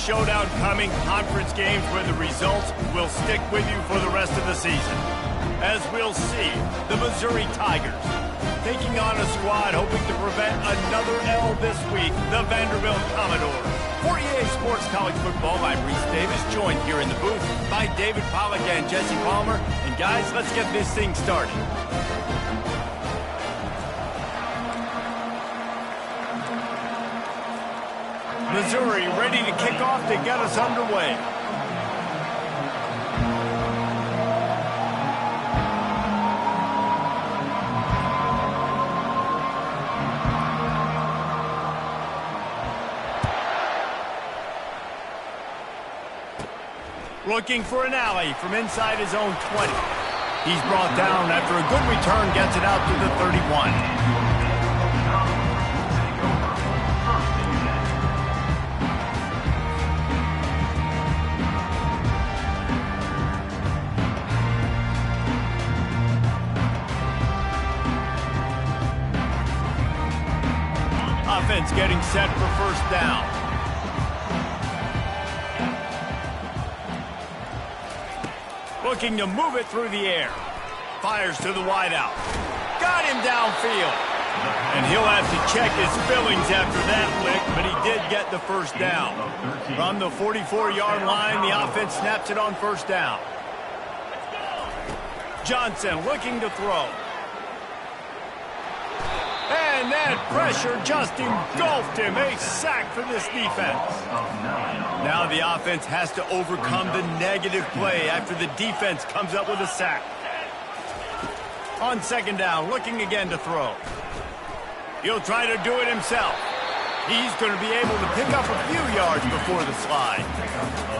showdown coming, conference games where the results will stick with you for the rest of the season. As we'll see, the Missouri Tigers taking on a squad hoping to prevent another L this week, the Vanderbilt Commodores. For EA Sports College Football, I'm Reese Davis, joined here in the booth by David Pollack and Jesse Palmer. And guys, let's get this thing started. Missouri ready to kick off to get us underway. Looking for an alley from inside his own 20. He's brought down after a good return, gets it out to the 31. Offense getting set for first down. Looking to move it through the air. Fires to the wideout. Got him downfield. And he'll have to check his fillings after that lick, but he did get the first down. From the 44-yard line, the offense snaps it on first down. Johnson looking to throw. And that pressure just engulfed him. A sack for this defense. Now the offense has to overcome the negative play after the defense comes up with a sack. On second down, looking again to throw. He'll try to do it himself. He's going to be able to pick up a few yards before the slide.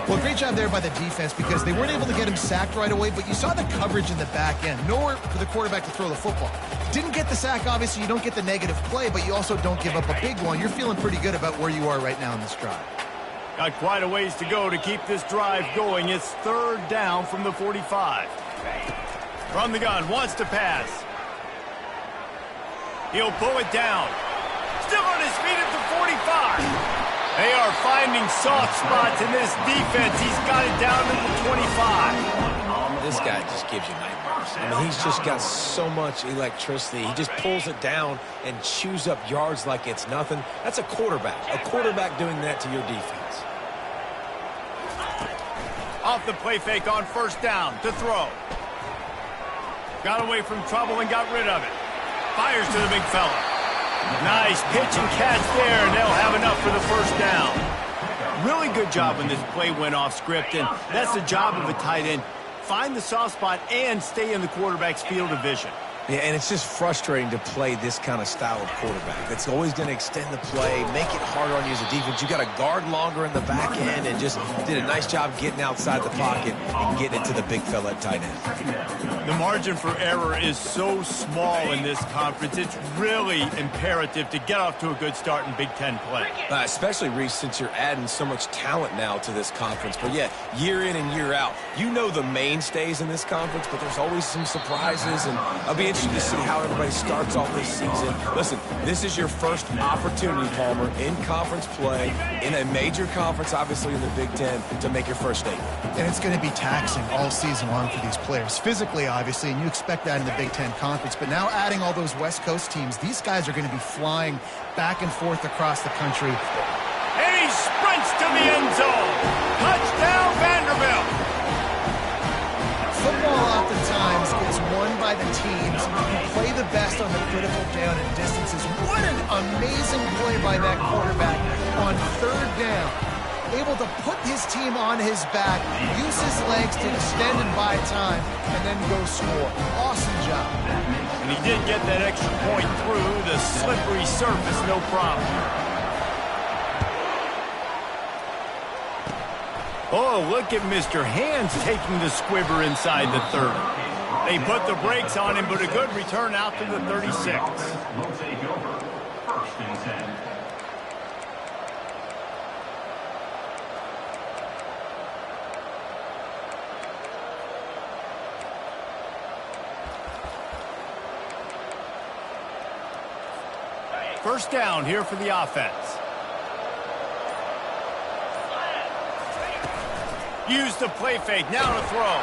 Well, great job there by the defense because they weren't able to get him sacked right away, but you saw the coverage in the back end. Nowhere for the quarterback to throw the football. Didn't get the sack, obviously. You don't get the negative play, but you also don't give up a big one. You're feeling pretty good about where you are right now in this drive. Got quite a ways to go to keep this drive going. It's third down from the 45. From the gun, wants to pass. He'll pull it down. Still on his feet at the 45. They are finding soft spots in this defense. He's got it down to the 25. This guy just gives you nightmares. I mean, he's just got so much electricity. He just pulls it down and chews up yards like it's nothing. That's a quarterback. A quarterback doing that to your defense. Off the play fake on first down to throw. Got away from trouble and got rid of it. Fires to the big fella. Nice pitch and catch there, and they'll have enough for the first down. Really good job when this play went off script, and that's the job of a tight end. Find the soft spot and stay in the quarterback's field of vision. Yeah, and it's just frustrating to play this kind of style of quarterback. It's always going to extend the play, make it harder on you as a defense. You got to guard longer in the back end, and just did a nice job getting outside the pocket and getting it to the big fella at tight end. The margin for error is so small in this conference. It's really imperative to get off to a good start in Big Ten play. Especially, Reese, since you're adding so much talent now to this conference. But, yeah, year in and year out, you know the mainstays in this conference, but there's always some surprises, and I'll be interested to see how everybody starts off this season. Listen, this is your first opportunity, Palmer, in conference play, in a major conference, obviously in the Big Ten, to make your first statement. And it's going to be taxing all season long for these players. Physically, obviously, and you expect that in the Big Ten Conference. But now adding all those West Coast teams, these guys are going to be flying back and forth across the country. And he sprints to the end zone. Touchdown, Vanderbilt. Football oftentimes is won by the teams who play the best on the critical down and distances. What an amazing play by that quarterback on third down. Able to put his team on his back, use his legs to extend and buy time, and then go score. Awesome job. And he did get that extra point through the slippery surface, no problem. Oh, look at Mr. Hands taking the squibber inside the 30. They put the brakes on him, but a good return out to the 36. We'll take over first and 10. First down here for the offense. Use the play fake, now to throw.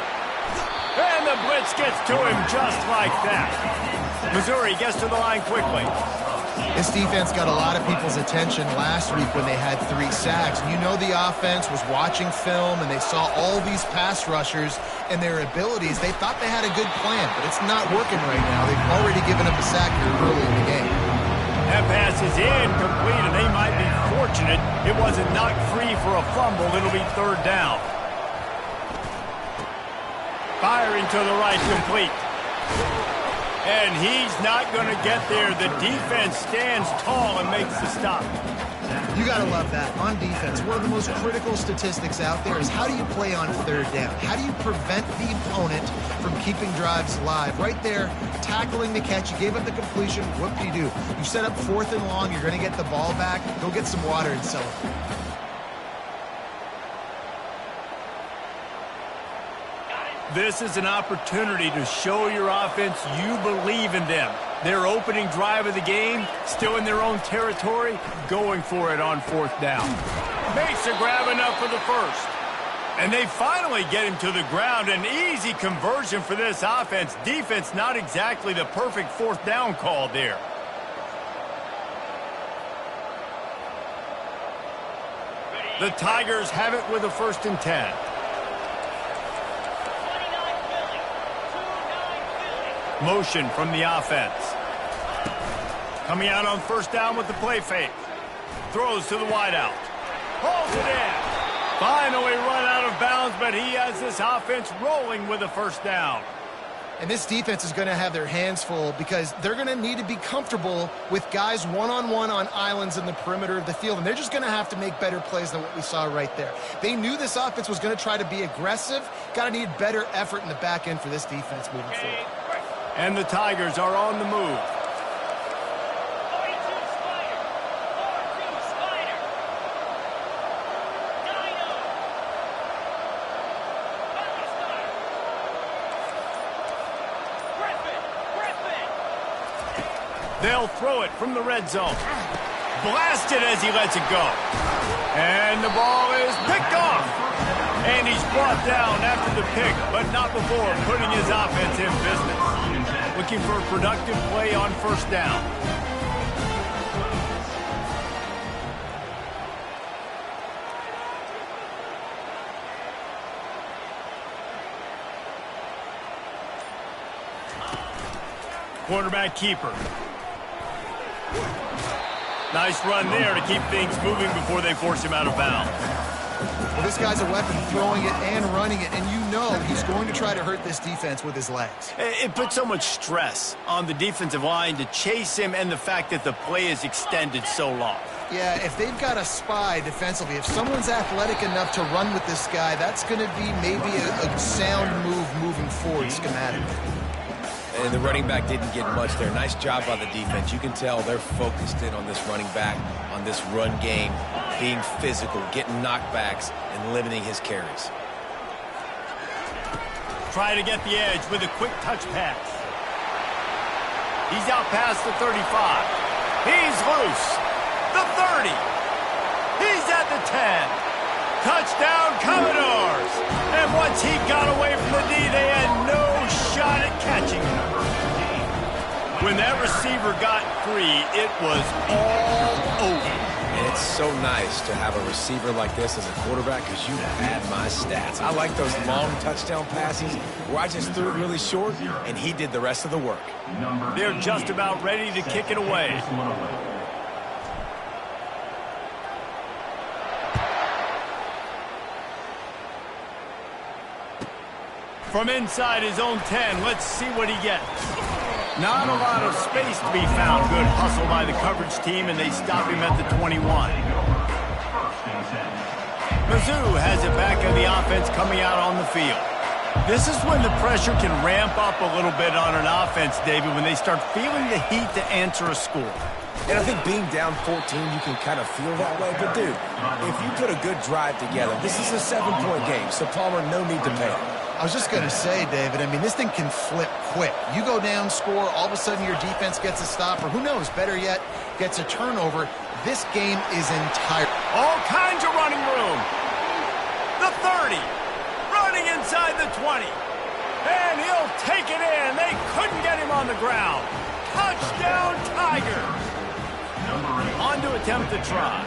And the blitz gets to him just like that. Missouri gets to the line quickly. This defense got a lot of people's attention last week when they had 3 sacks. You know the offense was watching film, and they saw all these pass rushers and their abilities. They thought they had a good plan, but it's not working right now. They've already given up a sack here early in the game. That pass is incomplete, and they might be fortunate it wasn't knocked free for a fumble. It'll be 3rd down. Firing to the right, complete. And he's not going to get there. The defense stands tall and makes the stop. You got to love that. On defense, one of the most critical statistics out there is how do you play on 3rd down? How do you prevent the opponent from keeping drives alive? Right there, tackling the catch. You gave up the completion. What do? You set up 4th and long. You're going to get the ball back. Go get some water and celebrate. This is an opportunity to show your offense you believe in them. Their opening drive of the game, still in their own territory, going for it on 4th down. Makes a grab enough for the first. And they finally get him to the ground. An easy conversion for this offense. Defense, not exactly the perfect 4th down call there. The Tigers have it with a 1st and 10. Motion from the offense. Coming out on 1st down with the play fake. Throws to the wideout. Pulls it in. Finally run out of bounds, but he has this offense rolling with a 1st down. And this defense is going to have their hands full because they're going to need to be comfortable with guys one-on-one on islands in the perimeter of the field. And they're just going to have to make better plays than what we saw right there. They knew this offense was going to try to be aggressive. Got to need better effort in the back end for this defense moving forward. And the Tigers are on the move. They'll throw it from the red zone. Blasted as he lets it go. And the ball is picked off. And he's brought down after the pick, but not before putting his offense in business. Looking for a productive play on 1st down. Quarterback keeper. Nice run there to keep things moving before they force him out of bounds. Well, this guy's a weapon, throwing it and running it, and you know he's going to try to hurt this defense with his legs. It puts so much stress on the defensive line to chase him and the fact that the play is extended so long. Yeah, if they've got a spy defensively, if someone's athletic enough to run with this guy, that's going to be maybe a sound move moving forward schematically. And the running back didn't get much there. Nice job by the defense. You can tell they're focused in on this running back, on this run game, being physical, getting knockbacks, and limiting his carries. Try to get the edge with a quick touch pass. He's out past the 35. He's loose. The 30. He's at the 10. Touchdown, Commodores. And once he got away from the D, they had no shot at catching him. When that receiver got free, it was all over. And it's so nice to have a receiver like this as a quarterback because you had my stats. I like those long touchdown passes where I just threw it really short and he did the rest of the work. They're just about ready to kick it away. From inside his own 10, let's see what he gets. Not a lot of space to be found. Good hustle by the coverage team, and they stop him at the 21. Mizzou has it back on the offense coming out on the field. This is when the pressure can ramp up a little bit on an offense, David, when they start feeling the heat to answer a score. And I think being down 14, you can kind of feel that way. But, dude, if you put a good drive together, this is a 7-point game, so Palmer, no need to panic. I was just going to say, David, I mean, this thing can flip quick. You go down, score, all of a sudden your defense gets a stop, or who knows, better yet, gets a turnover. This game is entire. All kinds of running room. The 30. 20. And he'll take it in. They couldn't get him on the ground. Touchdown, Tigers. On to attempt the try.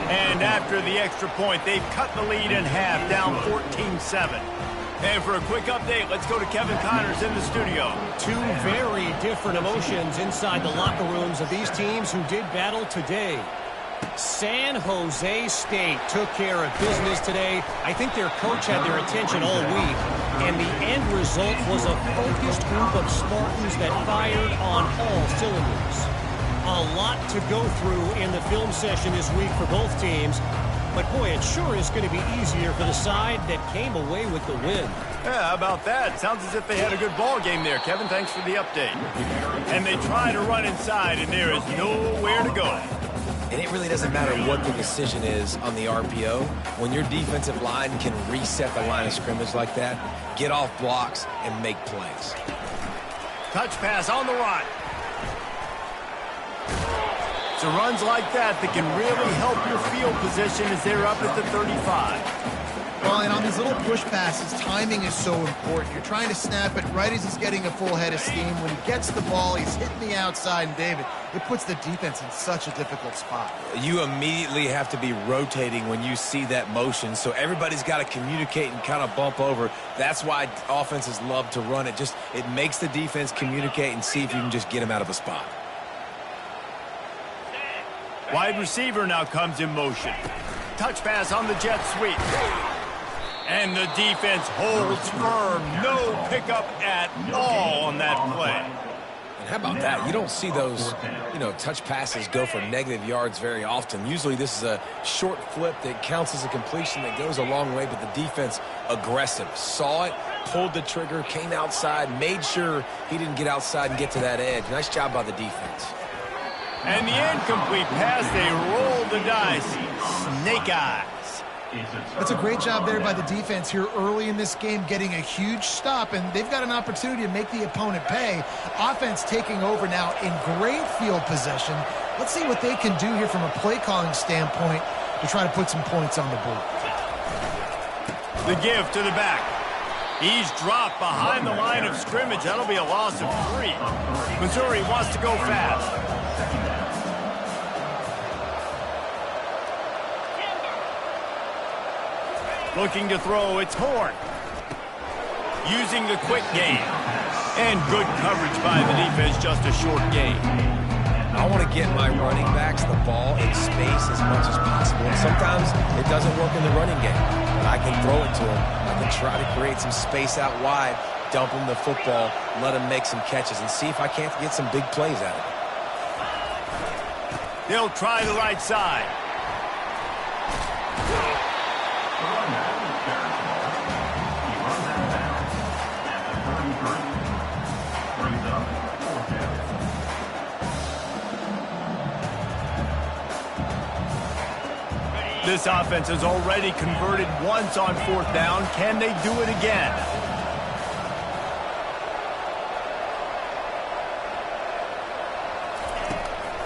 And after the extra point, they've cut the lead in half, down 14-7. And for a quick update, let's go to Kevin Connors in the studio. Two very different emotions inside the locker rooms of these teams who did battle today. San Jose State took care of business today. I think their coach had their attention all week, and the end result was a focused group of Spartans that fired on all cylinders. A lot to go through in the film session this week for both teams, but boy, it sure is going to be easier for the side that came away with the win. Yeah, how about that? Sounds as if they had a good ball game there, Kevin. Thanks for the update. And they try to run inside, and there is nowhere to go. And it really doesn't matter what the decision is on the RPO. When your defensive line can reset the line of scrimmage like that, get off blocks and make plays. Touch pass on the run. So runs like that can really help your field position as they're up at the 35. Well, and on these little push passes, timing is so important. You're trying to snap it right as he's getting a full head of steam. When he gets the ball, he's hitting the outside, and David, it puts the defense in such a difficult spot. You immediately have to be rotating when you see that motion, so everybody's got to communicate and kind of bump over. That's why offenses love to run it. It makes the defense communicate and see if you can just get him out of a spot. Wide receiver now comes in motion. Touch pass on the jet sweep. And the defense holds firm. No pickup at all on that play. And how about that? You don't see those, touch passes go for negative yards very often. Usually this is a short flip that counts as a completion that goes a long way, but the defense aggressive. Saw it, pulled the trigger, came outside, made sure he didn't get outside and get to that edge. Nice job by the defense. And the incomplete pass, they roll the dice. Snake eyes. That's a great job there by the defense here early in this game, getting a huge stop, and they've got an opportunity to make the opponent pay. Offense taking over now in great field possession. Let's see what they can do here from a play calling standpoint to try to put some points on the board. The give to the back. He's dropped behind the line of scrimmage. That'll be a loss of 3. Missouri wants to go fast. Looking to throw, it's Horn. Using the quick game. And good coverage by the defense, just a short gain. I want to get my running backs the ball in space as much as possible. And sometimes it doesn't work in the running game. But I can throw it to them. I can try to create some space out wide, dump them the football, let them make some catches, and see if I can't get some big plays out of it. They'll try the right side. This offense has already converted once on 4th down. Can they do it again?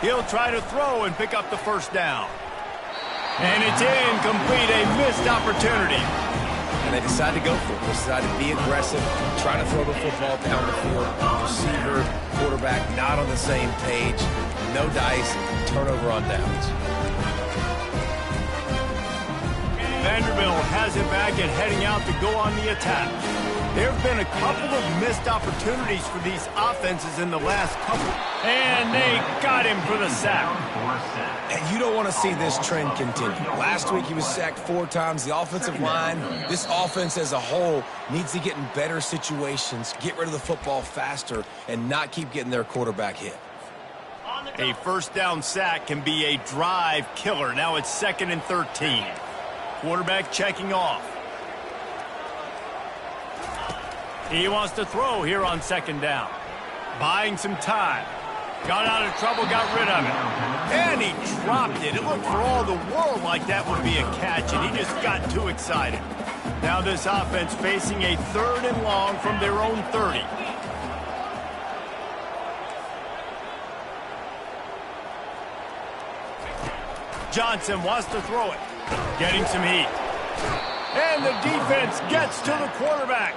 He'll try to throw and pick up the 1st down. And it's incomplete, a missed opportunity. And they decide to go for it. They decide to be aggressive, try to throw the football down the field. Receiver, quarterback, not on the same page. No dice, turnover on downs. Vanderbilt has it back and heading out to go on the attack. There have been a couple of missed opportunities for these offenses in the last couple. And they got him for the sack. And you don't want to see this trend continue. Last week he was sacked 4 times. The offensive line, this offense as a whole, needs to get in better situations, get rid of the football faster, and not keep getting their quarterback hit. A 1st down sack can be a drive killer. Now it's 2nd and 13. Quarterback checking off. He wants to throw here on 2nd down. Buying some time. Got out of trouble, got rid of it. And he dropped it. It looked for all the world like that would be a catch, and he just got too excited. Now this offense facing a 3rd and long from their own 30. Johnson wants to throw it. Getting some heat. And the defense gets to the quarterback.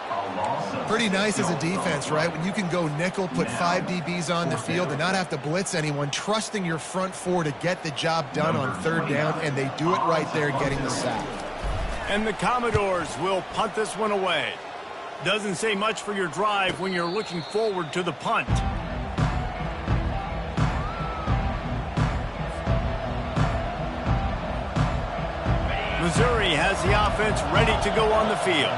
Pretty nice as a defense, right? When you can go nickel, put 5 DBs on the field and not have to blitz anyone, trusting your front four to get the job done on third down, and they do it right there, getting the sack. And the Commodores will punt this one away. Doesn't say much for your drive when you're looking forward to the punt. Missouri has the offense ready to go on the field.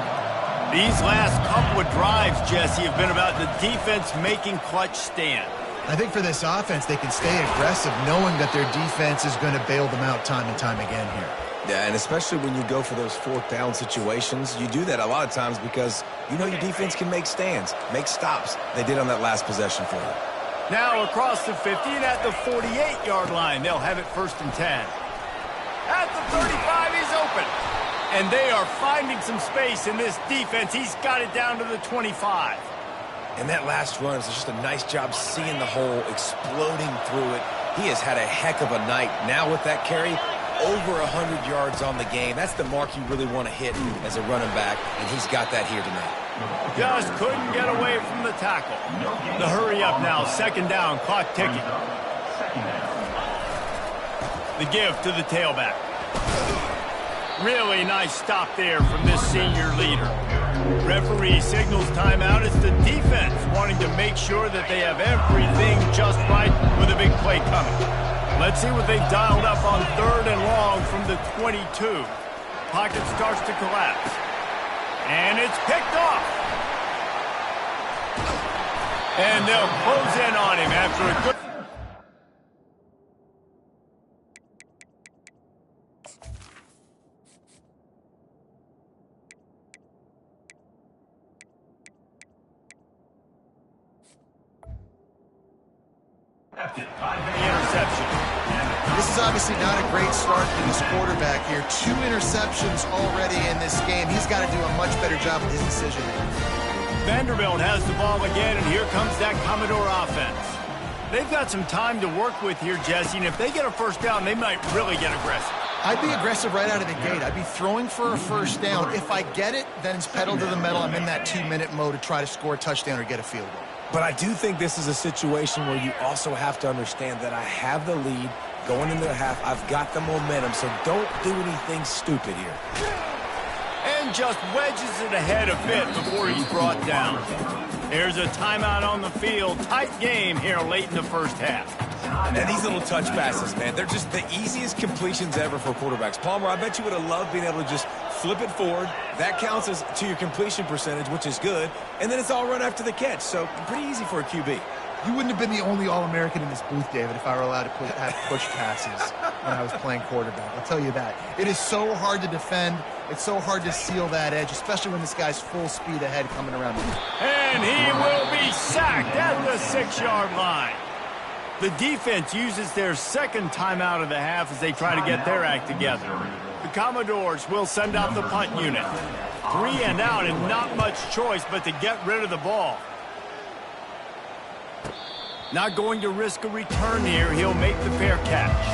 These last couple of drives, Jesse, have been about the defense making clutch stand. I think for this offense, they can stay aggressive knowing that their defense is going to bail them out time and time again here. Yeah, and especially when you go for those fourth down situations, you do that a lot of times because you know your defense can make stands, make stops. They did on that last possession for you. Now across the 50 and at the 48-yard line, they'll have it 1st and 10. At the 35, he's open. And they are finding some space in this defense. He's got it down to the 25. And that last run is just a nice job seeing the hole, exploding through it. He has had a heck of a night. Now with that carry, over 100 yards on the game. That's the mark you really want to hit as a running back, and he's got that here tonight. Just couldn't get away from the tackle. The hurry up now, 2nd down, clock ticking. The give to the tailback. Really nice stop there from this senior leader. Referee signals timeout. It's the defense wanting to make sure that they have everything just right with a big play coming. Let's see what they've dialed up on 3rd and long from the 22. Pocket starts to collapse. And it's picked off. And they'll close in on him after a good... interception. This is obviously not a great start for this quarterback here. 2 interceptions already in this game. He's got to do a much better job with his decision-making. Vanderbilt has the ball again, and here comes that Commodore offense. They've got some time to work with here, Jesse, and if they get a 1st down, they might really get aggressive. I'd be aggressive right out of the gate. I'd be throwing for a 1st down. If I get it, then it's pedal to the metal. I'm in that 2-minute mode to try to score a touchdown or get a field goal. But I do think this is a situation where you also have to understand that I have the lead going into the half. I've got the momentum, so don't do anything stupid here. And just wedges it ahead a bit before he's brought down. There's a timeout on the field. Tight game here late in the 1st half. And these little touch passes, man, they're just the easiest completions ever for quarterbacks. Palmer, I bet you would have loved being able to just flip it forward. That counts as to your completion percentage, which is good. And then it's all run after the catch, so pretty easy for a QB. You wouldn't have been the only All-American in this booth, David, if I were allowed to have push passes when I was playing quarterback. I'll tell you that. It is so hard to defend. It's so hard to seal that edge, especially when this guy's full speed ahead coming around. And he will be sacked at the 6-yard line. The defense uses their 2nd timeout of the half as they try to get their act together. The Commodores will send out the punt unit. 3 and out and not much choice but to get rid of the ball. Not going to risk a return here. He'll make the fair catch.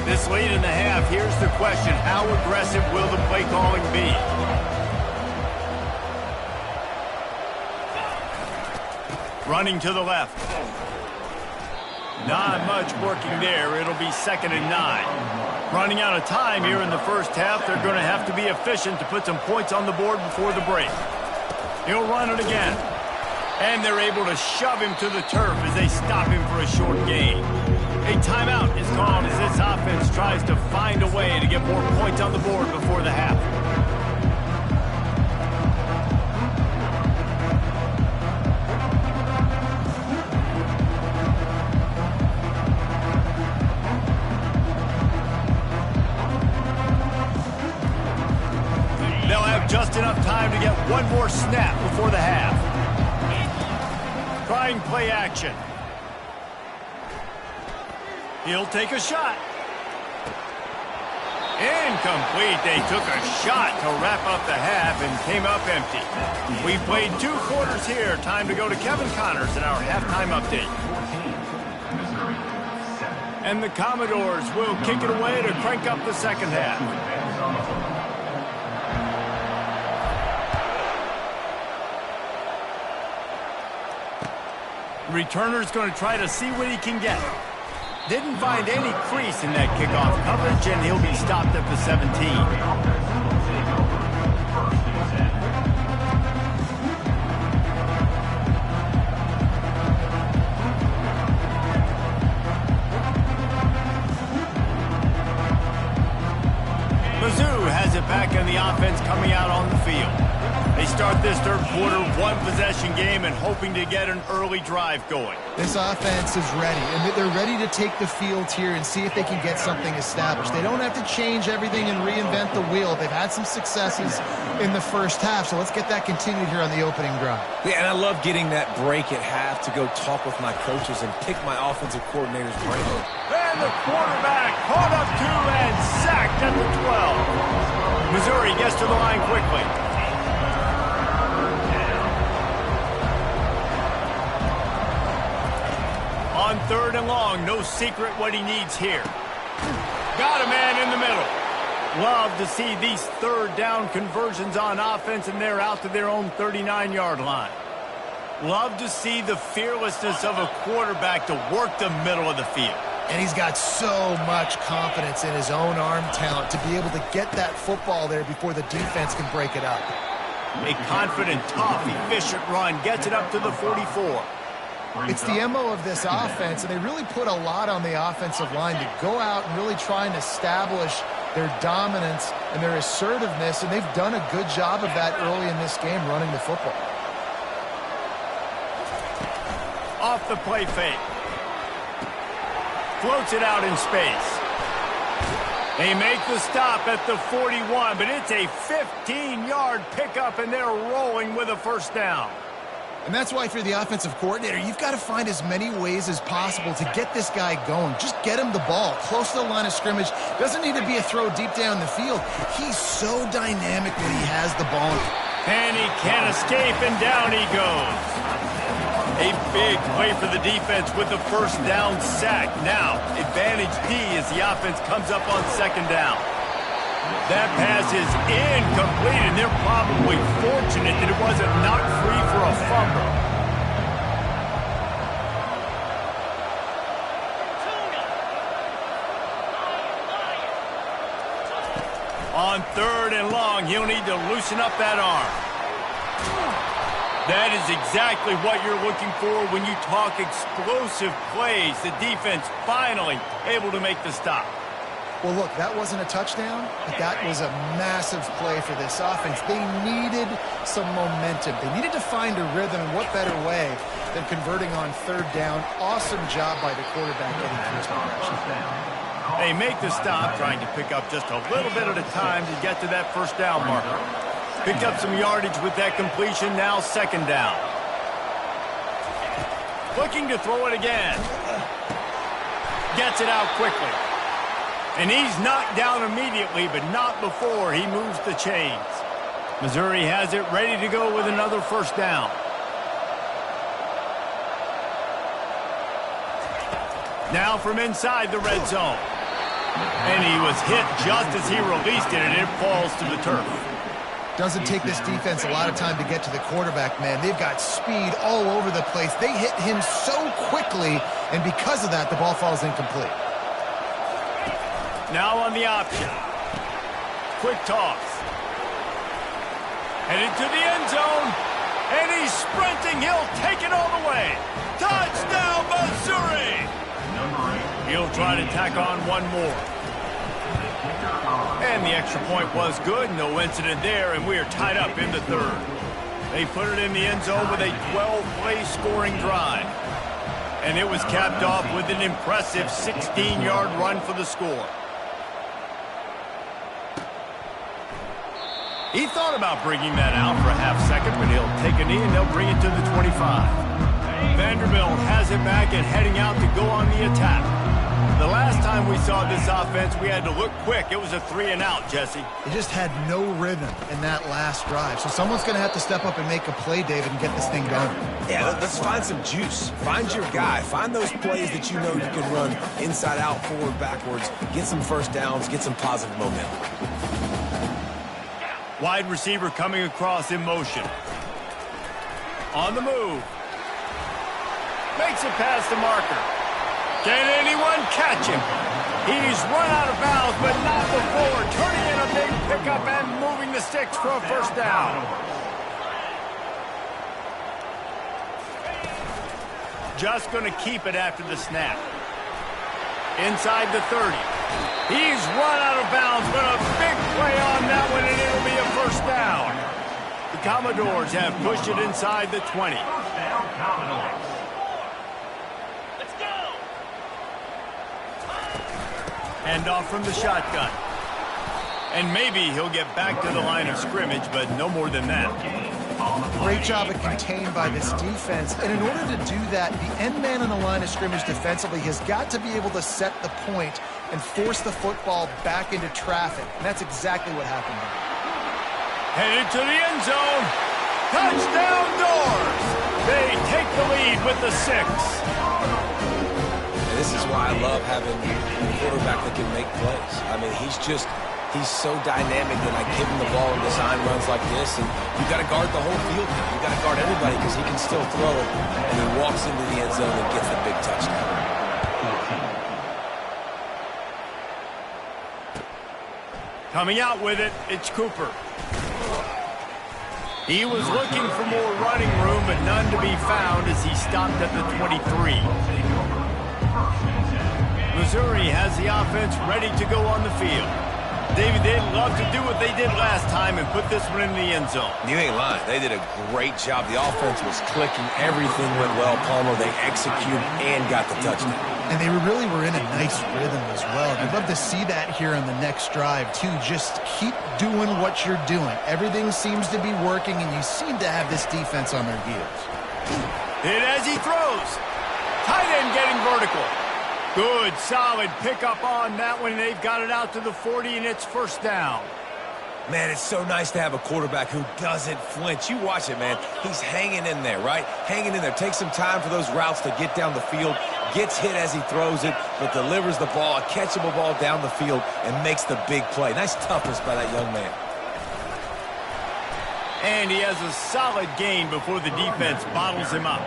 This late in the half, here's the question. How aggressive will the play calling be? Running to the left. Not much working there. It'll be 2nd and 9. Running out of time here in the 1st half. They're going to have to be efficient to put some points on the board before the break. He'll run it again. And they're able to shove him to the turf as they stop him for a short gain. A timeout is called as this offense tries to find a way to get more points on the board before the half. They'll have just enough time to get one more snap before the half. Trying play action. He'll take a shot. Incomplete. They took a shot to wrap up the half and came up empty. We played 2 quarters here. Time to go to Kevin Connors in our halftime update. And the Commodores will kick it away to crank up the second half. Returner's going to try to see what he can get. Didn't find any crease in that kickoff coverage, and he'll be stopped at the 17. Has it back in the offense coming out on the field. They start this third quarter, one-possession game, and hoping to get an early drive going. This offense is ready, and they're ready to take the field here and see if they can get something established. They don't have to change everything and reinvent the wheel. They've had some successes in the first half, so let's get that continued here on the opening drive. Yeah, and I love getting that break at half to go talk with my coaches and pick my offensive coordinator's brain. And the quarterback caught up to and sacked at the 12. Missouri gets to the line quickly. On third and long, no secret what he needs here. Got a man in the middle. Love to see these third down conversions on offense, and they're out to their own 39-yard line. Love to see the fearlessness of a quarterback to work the middle of the field. And he's got so much confidence in his own arm talent to be able to get that football there before the defense can break it up. A confident, tough, efficient run gets it up to the 44. It's the MO of this offense, and they really put a lot on the offensive line to go out and really try and establish their dominance and their assertiveness, and they've done a good job of that early in this game, running the football. Off the play fake. Floats it out in space. They make the stop at the 41, but it's a 15-yard pickup, and they're rolling with a first down. And that's why if you're the offensive coordinator, you've got to find as many ways as possible to get this guy going. Just get him the ball close to the line of scrimmage. Doesn't need to be a throw deep down the field. He's so dynamic when he has the ball. And he can't escape, and down he goes. A big play for the defense with the first down sack. Now, advantage D as the offense comes up on second down. That pass is incomplete, and they're probably fortunate that it wasn't knocked free for a fumble. On third and long, he'll need to loosen up that arm. That is exactly what you're looking for when you talk explosive plays. The defense finally able to make the stop. Well, look, that wasn't a touchdown, but that was a massive play for this offense. They needed some momentum. They needed to find a rhythm, and what better way than converting on third down. Awesome job by the quarterback getting through his progression. They make the stop, trying to pick up just a little bit at a time to get to that first down marker. Picked up some yardage with that completion, now second down. Looking to throw it again. Gets it out quickly. And he's knocked down immediately, but not before he moves the chains. Missouri has it ready to go with another first down. Now from inside the red zone. And he was hit just as he released it, and it falls to the turf. Doesn't take this defense a lot of time to get to the quarterback, man. They've got speed all over the place. They hit him so quickly, and because of that, the ball falls incomplete. Now on the option. Quick toss. Headed to the end zone. And he's sprinting. He'll take it all the way. Touchdown, Missouri! He'll try to tack on one more. And the extra point was good. No incident there, and we are tied up in the third. They put it in the end zone with a 12-play scoring drive. And it was capped off with an impressive 16-yard run for the score. He thought about bringing that out for a half second, but he'll take a knee and they'll bring it to the 25. Vanderbilt has it back and heading out to go on the attack. The last time we saw this offense, we had to look quick. It was a 3-and-out, Jesse. They just had no rhythm in that last drive. So someone's going to have to step up and make a play, David, and get this thing going. Yeah, let's find some juice. Find your guy. Find those plays that you know you can run inside out, forward, backwards. Get some first downs. Get some positive momentum. Wide receiver coming across in motion. On the move. Makes it past the marker. Can anyone catch him? He's run out of bounds, but not before. Turning in a big pickup and moving the sticks for a first down. Just going to keep it after the snap. Inside the 30. He's run out of bounds, but a big play on that one, and it'll be a first down. The Commodores have pushed it inside the 20. Hand off from the shotgun. And maybe he'll get back to the line of scrimmage, but no more than that. Great job of contained by this defense. And in order to do that, the end man on the line of scrimmage defensively has got to be able to set the point and force the football back into traffic. And that's exactly what happened there. Headed to the end zone. Touchdown Doors! They take the lead with the 6. And this is why I love having a quarterback that can make plays. I mean, he's so dynamic that I give him the ball in design runs like this, and you got to guard the whole field. You got to guard everybody because he can still throw it, and he walks into the end zone and gets the big touchdown. Coming out with it, it's Cooper. He was looking for more running room, but none to be found as he stopped at the 23. Missouri has the offense ready to go on the field. David, they'd love to do what they did last time and put this one in the end zone. You ain't lying. They did a great job. The offense was clicking. Everything went well, Palmer. They executed and got the touchdown. And they really were in a nice rhythm as well. I'd love to see that here on the next drive, too. Just keep doing what you're doing. Everything seems to be working, and you seem to have this defense on their heels. Hit as he throws. Tight end getting vertical. Good, solid pickup on that one. They've got it out to the 40, and it's first down. Man, it's so nice to have a quarterback who doesn't flinch. You watch it, man. He's hanging in there, right? Hanging in there. Takes some time for those routes to get down the field. Gets hit as he throws it, but delivers the ball, a catchable ball down the field, and makes the big play. Nice toughness by that young man. And he has a solid gain before the defense bottles him up.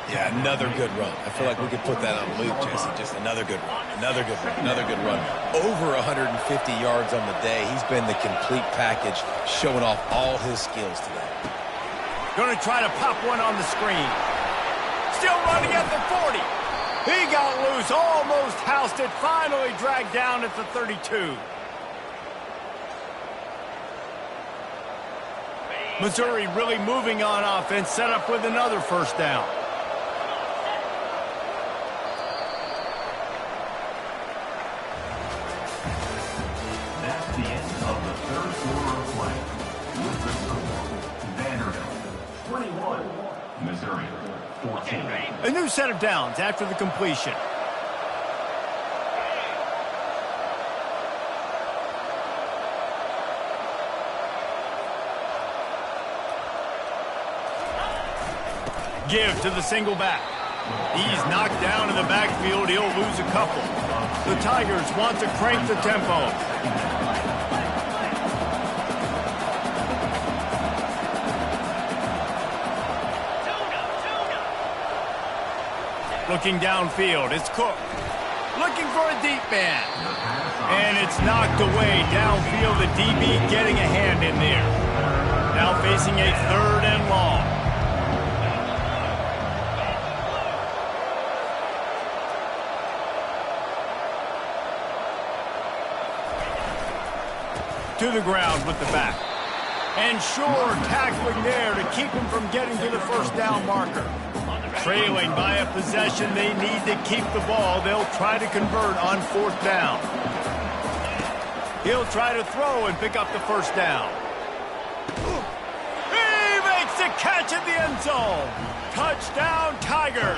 Yeah, another good run. I feel like we could put that on loop, Jesse. Just another good run. Another good run. Another good run. Over 150 yards on the day. He's been the complete package, showing off all his skills today. Going to try to pop one on the screen. Still running at the 40. He got loose, almost housed it, finally dragged down at the 32. Missouri really moving on offense, set up with another first down. That's the end of the third quarter of play. With the score, Vanderbilt 21, Missouri 14. A new set of downs after the completion. Give to the single back. He's knocked down in the backfield. He'll lose a couple. The Tigers want to crank the tempo. Looking downfield, it's Cook. Looking for a deep man. And it's knocked away downfield. The DB getting a hand in there. Now facing a 3rd and long. To the ground with the back. And sure, tackling there to keep him from getting to the first down marker. Trailing by a possession, they need to keep the ball. They'll try to convert on 4th down. He'll try to throw and pick up the first down. He makes the catch in the end zone. Touchdown, Tigers.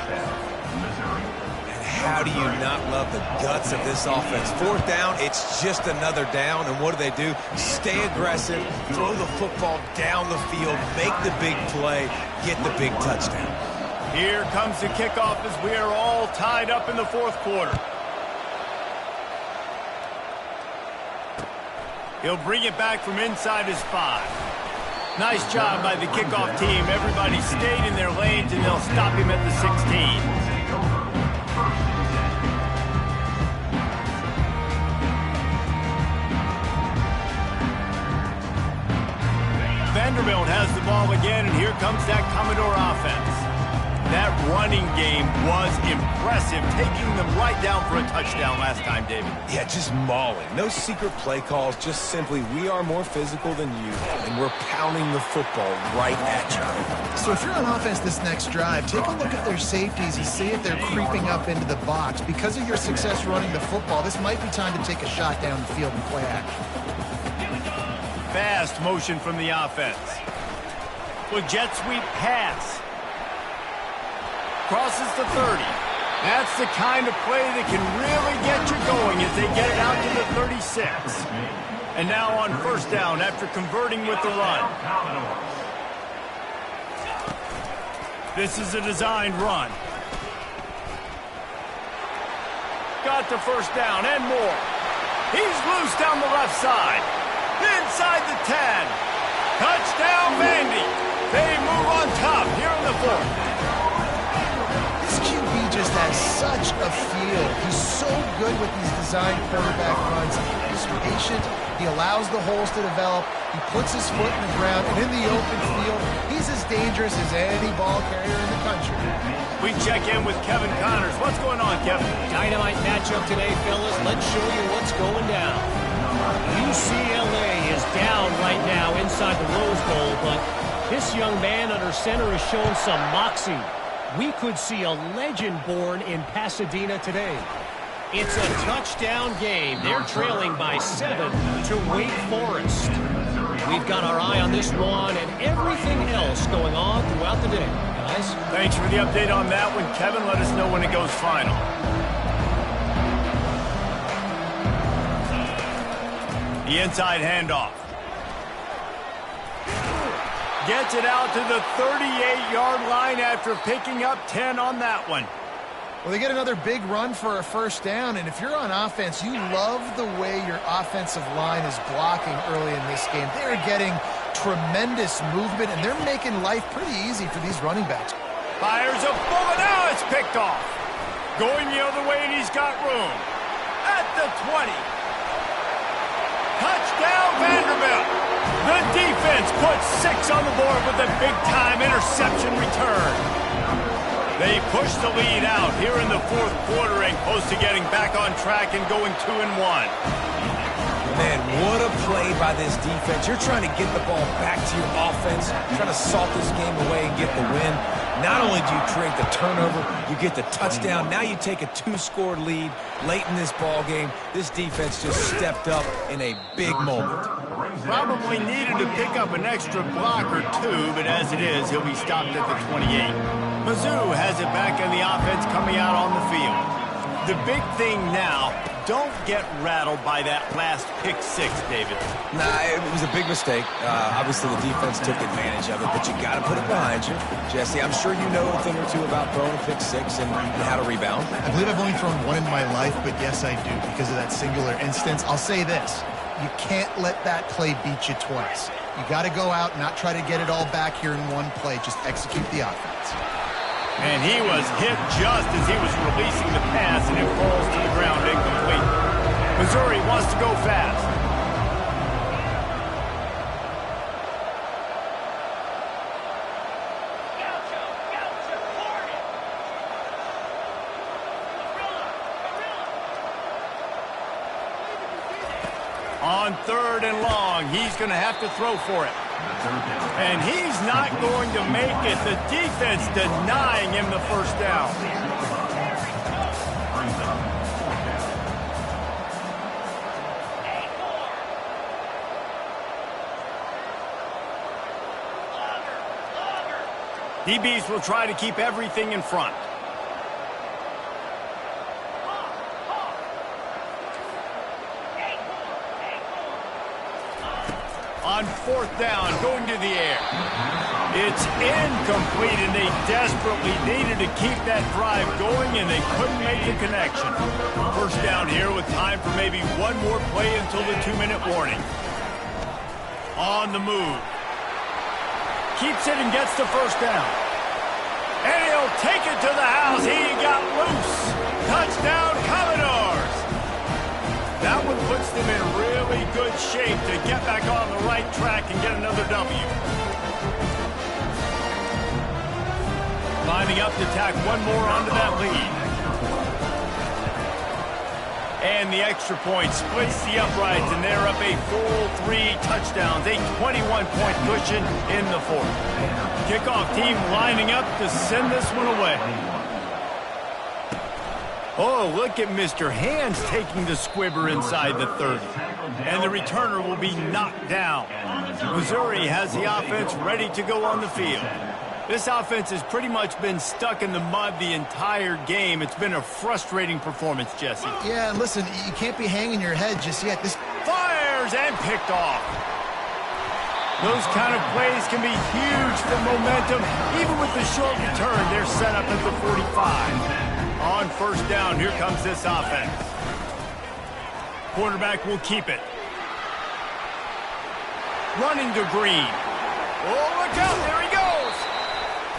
how do you not love the guts of this offense? Fourth down, it's just another down, and what do? Stay aggressive, throw the football down the field, make the big play, get the big touchdown. Here comes the kickoff as we are all tied up in the fourth quarter. He'll bring it back from inside his 5. Nice job by the kickoff team. Everybody stayed in their lanes, and they'll stop him at the 16. Vanderbilt has the ball again, and here comes that Commodore offense. That running game was impressive, taking them right down for a touchdown last time, David. Yeah, just mauling. No secret play calls, just simply we are more physical than you, and we're pounding the football right at you. So if you're on offense this next drive, take a look at their safeties and see if they're creeping up into the box. Because of your success running the football, this might be time to take a shot down the field and play action. Fast motion from the offense. With jet sweep pass. Crosses the 30. That's the kind of play that can really get you going as they get it out to the 36. And now on first down after converting with the run. This is a designed run. Got the first down and more. He's loose down the left side. Inside the 10. Touchdown, Vandy. They move on top here in the fourth. Just has such a feel. He's so good with these designed quarterback runs. He's patient. He allows the holes to develop. He puts his foot in the ground, and in the open field, he's as dangerous as any ball carrier in the country. We check in with Kevin Connors. What's going on, Kevin? Dynamite matchup today, fellas. Let's show you what's going down. UCLA is down right now inside the Rose Bowl, but this young man under center has shown some moxie. We could see a legend born in Pasadena today. It's a touchdown game. They're trailing by 7 to Wake Forest. We've got our eye on this one and everything else going on throughout the day, guys. Thanks for the update on that one, Kevin. Let us know when it goes final. The inside handoff. Gets it out to the 38-yard line after picking up 10 on that one. Well, they get another big run for a first down, and if you're on offense, you love the way your offensive line is blocking early in this game. They're getting tremendous movement, and they're making life pretty easy for these running backs. Fires a bullet. Now it's picked off. Going the other way, and he's got room. At the 20. Touchdown, Vanderbilt. The defense puts 6 on the board with a big-time interception return. They push the lead out here in the fourth quarter and close to getting back on track and going 2-1. Man, what a play by this defense. You're trying to get the ball back to your offense, trying to salt this game away and get the win. Not only do you create the turnover, you get the touchdown. Now you take a 2-score lead late in this ball game. This defense just stepped up in a big moment. Probably needed to pick up an extra block or 2, but as it is, he'll be stopped at the 28. Mizzou has it back in the offense coming out on the field. The big thing now, don't get rattled by that last pick 6, David. Nah, it was a big mistake. Obviously, the defense took advantage of it, but you got to put it behind you. Jesse, I'm sure you know a thing or two about throwing a pick 6 and how to rebound. I believe I've only thrown one in my life, but yes, I do because of that singular instance. I'll say this. You can't let that play beat you twice. You got to go out and not try to get it all back here in one play. Just execute the offense. And he was hit just as he was releasing the pass, and it falls to the ground incomplete. Missouri wants to go fast. On 3rd and long, he's going to have to throw for it. And he's not going to make it. The defense denying him the first down. DBs will try to keep everything in front. On 4th down, going to the air. It's incomplete, and they desperately needed to keep that drive going, and they couldn't make the connection. First down here with time for maybe one more play until the 2-minute warning. On the move. Keeps it and gets the first down. And he'll take it to the house. He got loose. Touchdown, Commodores. That one puts them in really good shape to get back on the right track and get another W. Lining up to tack one more onto that lead. And the extra point splits the uprights, and they're up a full 3 touchdowns, a 21-point cushion in the 4th. Kickoff team lining up to send this one away. Oh, look at Mr. Hands taking the squibber inside the 30. And the returner will be knocked down. Missouri has the offense ready to go on the field. This offense has pretty much been stuck in the mud the entire game. It's been a frustrating performance, Jesse. Yeah, and listen, you can't be hanging your head just yet. This fires and picked off. Those kind of plays can be huge for momentum. Even with the short return, they're set up at the 45. On first down, here comes this offense. Quarterback will keep it. Running to Green. Oh, look out, there he goes.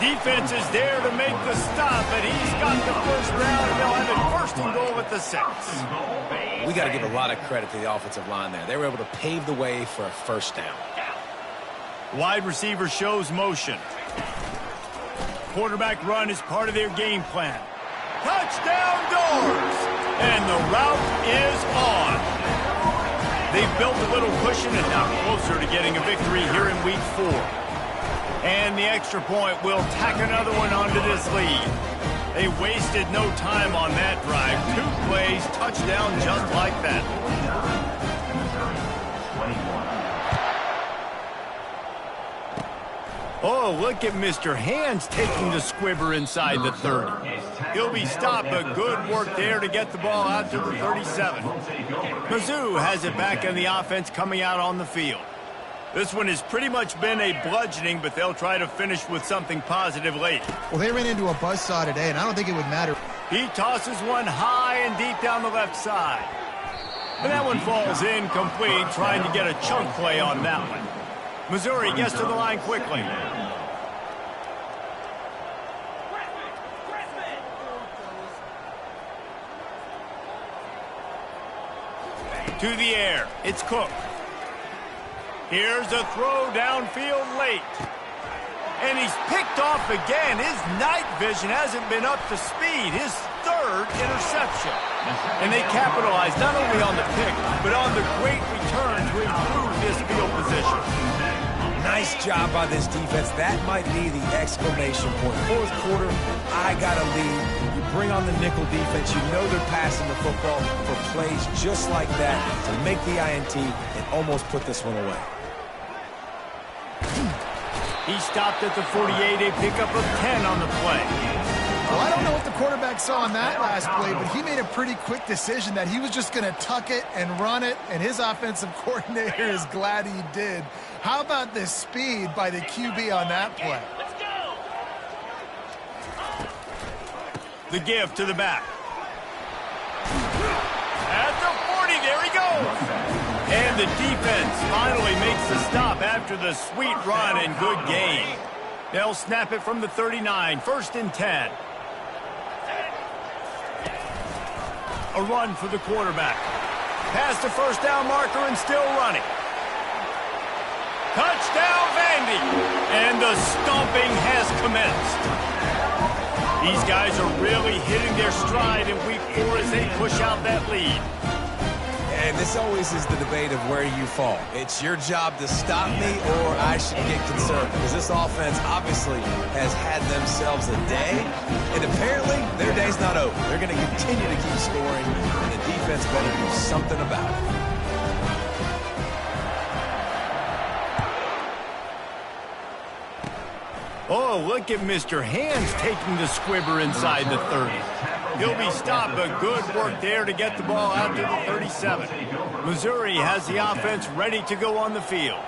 Defense is there to make the stop, but he's got the first down, and they'll have it first and goal at the 6. We got to give a lot of credit to the offensive line there. They were able to pave the way for a first down. Wide receiver shows motion. Quarterback run is part of their game plan. Touchdown Doors! And the route is on. They've built a little cushion and now closer to getting a victory here in Week 4. And the extra point will tack another one onto this lead. They wasted no time on that drive. 2 plays, touchdown just like that. Oh, look at Mr. Hands taking the squibber inside the 30. He'll be stopped, but good work there to get the ball out to the 37. Mizzou has it back in the offense coming out on the field. This one has pretty much been a bludgeoning, but they'll try to finish with something positive late. Well, they ran into a buzzsaw today, and I don't think it would matter. He tosses one high and deep down the left side. And that one falls incomplete, trying to get a chunk play on that one. Missouri gets to the line quickly. To the air, it's Cook. Here's a throw downfield late. And he's picked off again. His night vision hasn't been up to speed. His 3rd interception. And they capitalized not only on the pick, but on the great return to improve this field position. Nice job by this defense. That might be the exclamation point. 4th quarter, I got a lead. You bring on the nickel defense. You know they're passing the football for plays just like that to make the INT and almost put this one away. He stopped at the 48, a pickup of 10 on the play. Well, I don't know what the quarterback saw on that last play, but he made a pretty quick decision that he was just going to tuck it and run it, and his offensive coordinator is glad he did. How about the speed by the QB on that play? The give to the back. At the 40, there he goes. And the defense finally makes the stop after the sweet run and good gain. They'll snap it from the 39, 1st and 10. A run for the quarterback. Past the first down marker and still running. Touchdown, Vandy! And the stomping has commenced. These guys are really hitting their stride in Week 4 as they push out that lead. And this always is the debate of where you fall. It's your job to stop me or I should get concerned, because this offense obviously has had themselves a day, and apparently their day's not over. They're going to continue to keep scoring, and the defense better do something about it. Oh, look at Mr. Hands taking the squibber inside the 30. He'll be stopped, but good work there to get the ball out to the 37. Missouri has the offense ready to go on the field.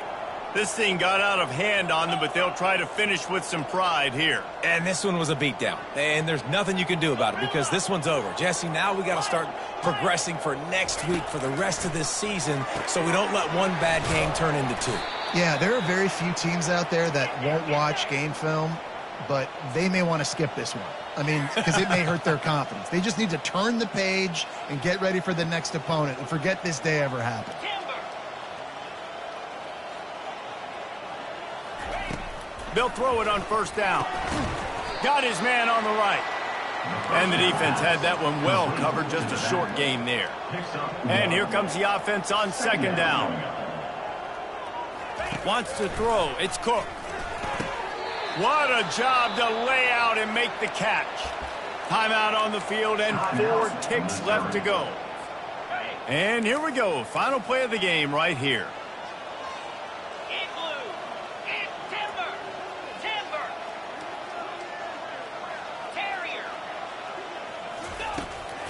This thing got out of hand on them, but they'll try to finish with some pride here. And this one was a beatdown. And there's nothing you can do about it because this one's over. Jesse, now we got to start progressing for next week for the rest of this season so we don't let one bad game turn into two. Yeah, there are very few teams out there that won't watch game film, but they may want to skip this one. I mean, because it may hurt their confidence. They just need to turn the page and get ready for the next opponent and forget this day ever happened. They'll throw it on first down. Got his man on the right. And the defense had that one well covered, just a short gain there. And here comes the offense on second down. Wants to throw. It's Cook. What a job to lay out and make the catch. Timeout on the field and 4 ticks left to go. And here we go. Final play of the game right here.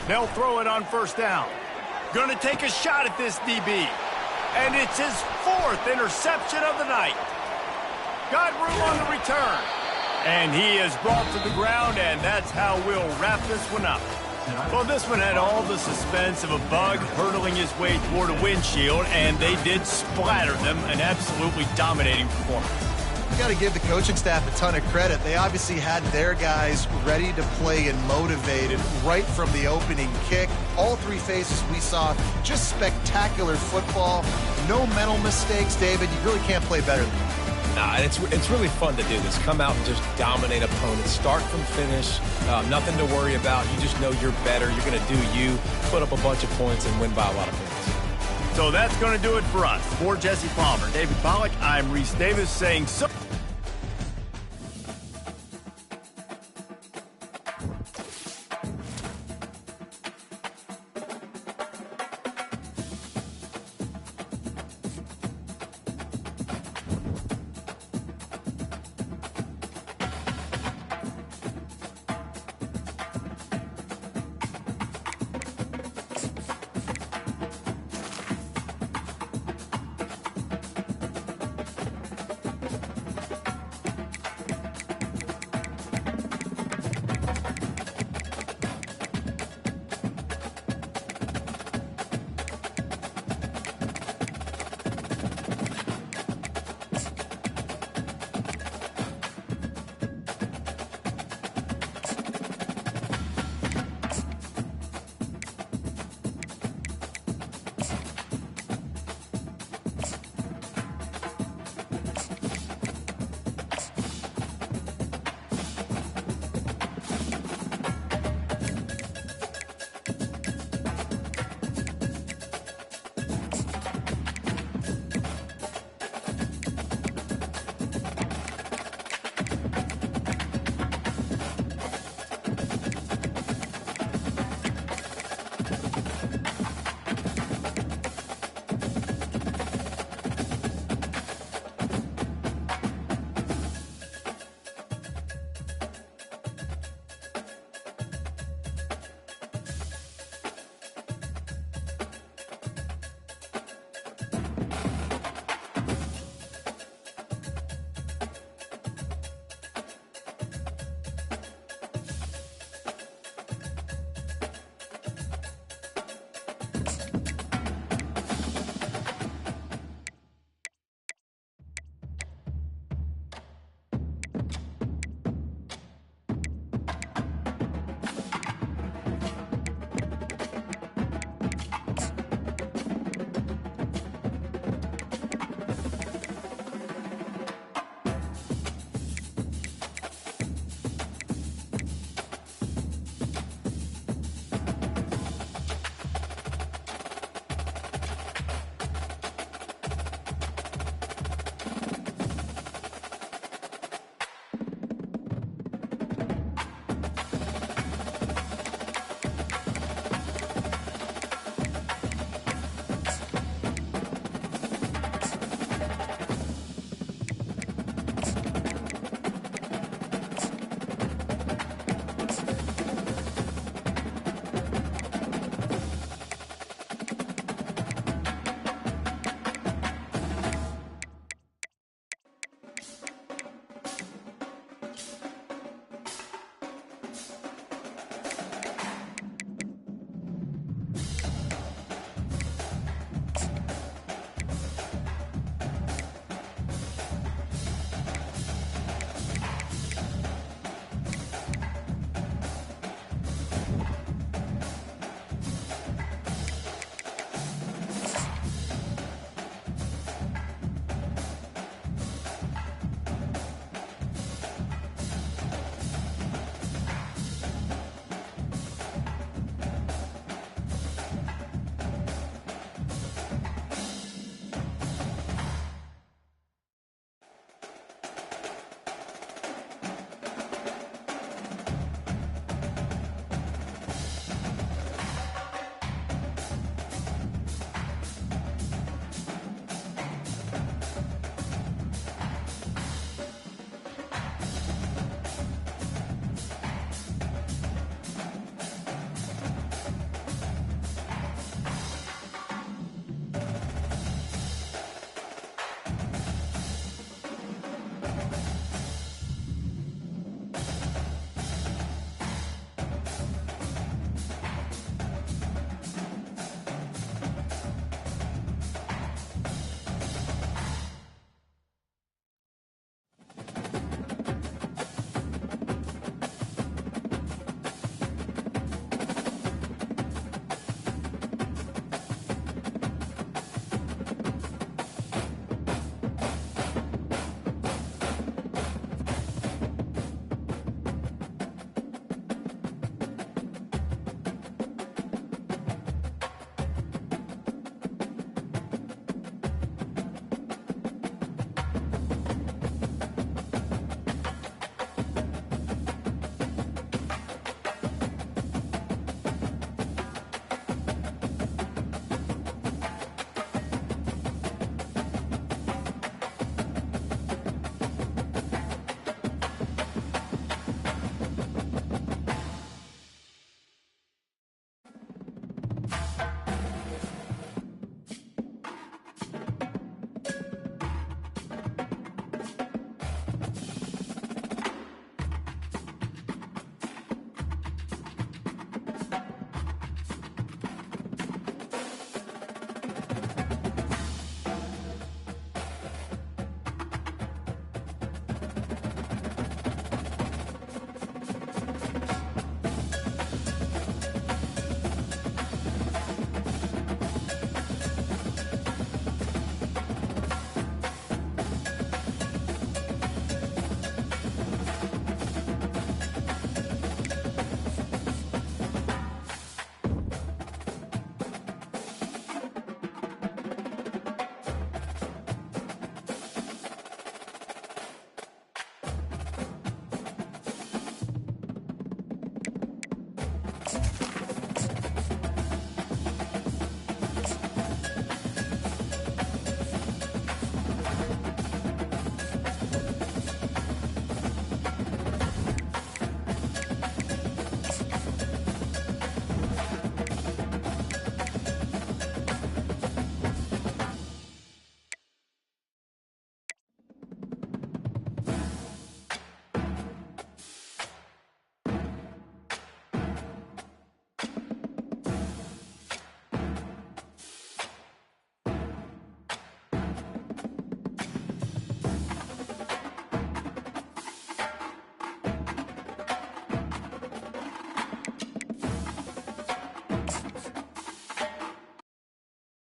They'll throw it on first down. Gonna take a shot at this DB. And it's his 4th interception of the night. Got room on the return. And he is brought to the ground, and that's how we'll wrap this one up. Well, this one had all the suspense of a bug hurtling his way toward a windshield, and they did splatter them. An absolutely dominating performance. You got to give the coaching staff a ton of credit. They obviously had their guys ready to play and motivated right from the opening kick. All 3 phases we saw, just spectacular football. No mental mistakes, David. You really can't play better than that. Nah, it's really fun to do this. Come out and just dominate opponents. Start from finish. Nothing to worry about. You just know you're better. You're going to do you, put up a bunch of points, and win by a lot of points. So that's going to do it for us. For Jesse Palmer, David Pollack, I'm Reese Davis saying so.